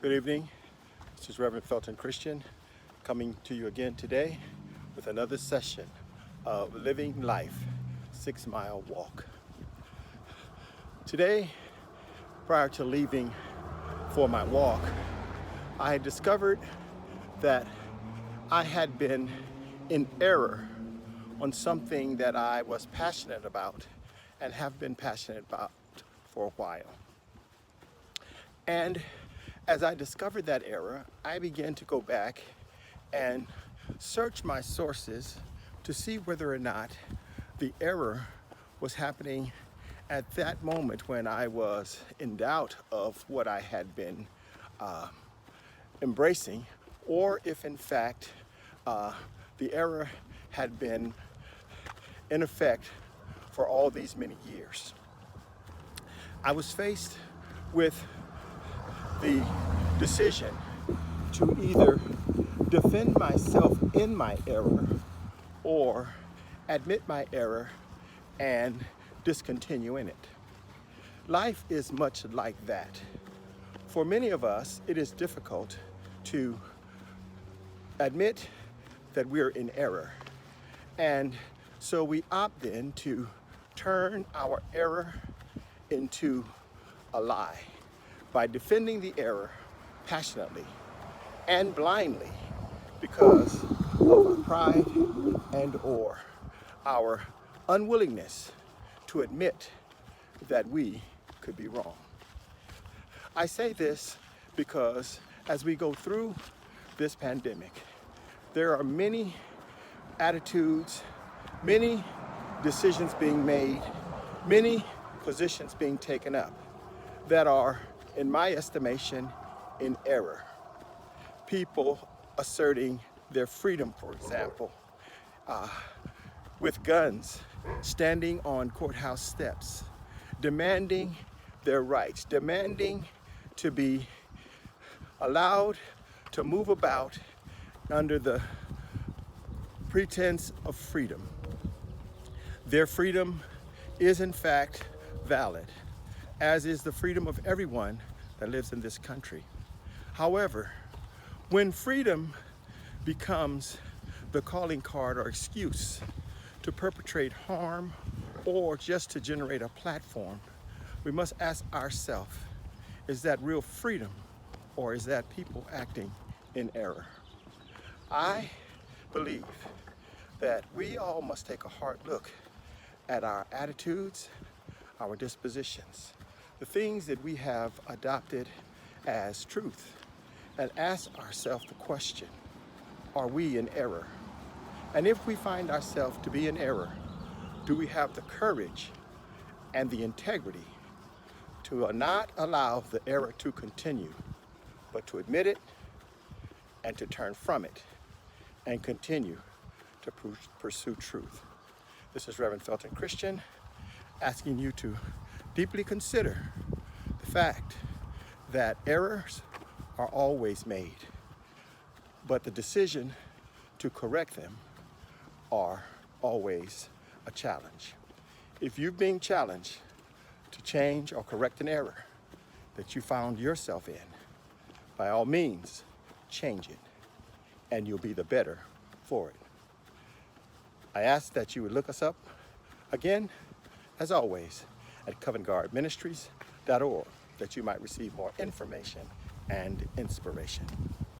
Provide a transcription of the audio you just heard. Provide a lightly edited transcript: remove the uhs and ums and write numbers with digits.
Good evening. This is Reverend Felton Christian coming to you again today with another session of Living Life 6 Mile Walk. Today, prior to leaving for my walk, I had discovered that I had been in error on something that I was passionate about and have been passionate about for a while. And as I discovered that error, I began to go back and search my sources to see whether or not the error was happening at that moment when I was in doubt of what I had been embracing, or if in fact the error had been in effect for all these many years. I was faced with the decision to either defend myself in my error or admit my error and discontinue in it. Life is much like that. For many of us, it is difficult to admit that we're in error. And so we opt then to turn our error into a lie by defending the error passionately and blindly because of our pride and or our unwillingness to admit that we could be wrong. I say this because as we go through this pandemic, there are many attitudes, many decisions being made, many positions being taken up that are, in my estimation, in error. People asserting their freedom, for example, with guns, standing on courthouse steps, demanding their rights, demanding to be allowed to move about under the pretense of freedom. Their freedom is in fact valid, as is the freedom of everyone that lives in this country. However, when freedom becomes the calling card or excuse to perpetrate harm or just to generate a platform, we must ask ourselves, is that real freedom or is that people acting in error? I believe that we all must take a hard look at our attitudes, our dispositions, the things that we have adopted as truth, and ask ourselves the question, are we in error? And if we find ourselves to be in error, do we have the courage and the integrity to not allow the error to continue, but to admit it and to turn from it and continue to pursue truth? This is Reverend Felton Christian asking you to deeply consider the fact that errors are always made, but the decision to correct them are always a challenge. If you've been challenged to change or correct an error that you found yourself in, by all means, change it, and you'll be the better for it. I ask that you would look us up again, as always, at coventgardeministries.org, that you might receive more information and inspiration.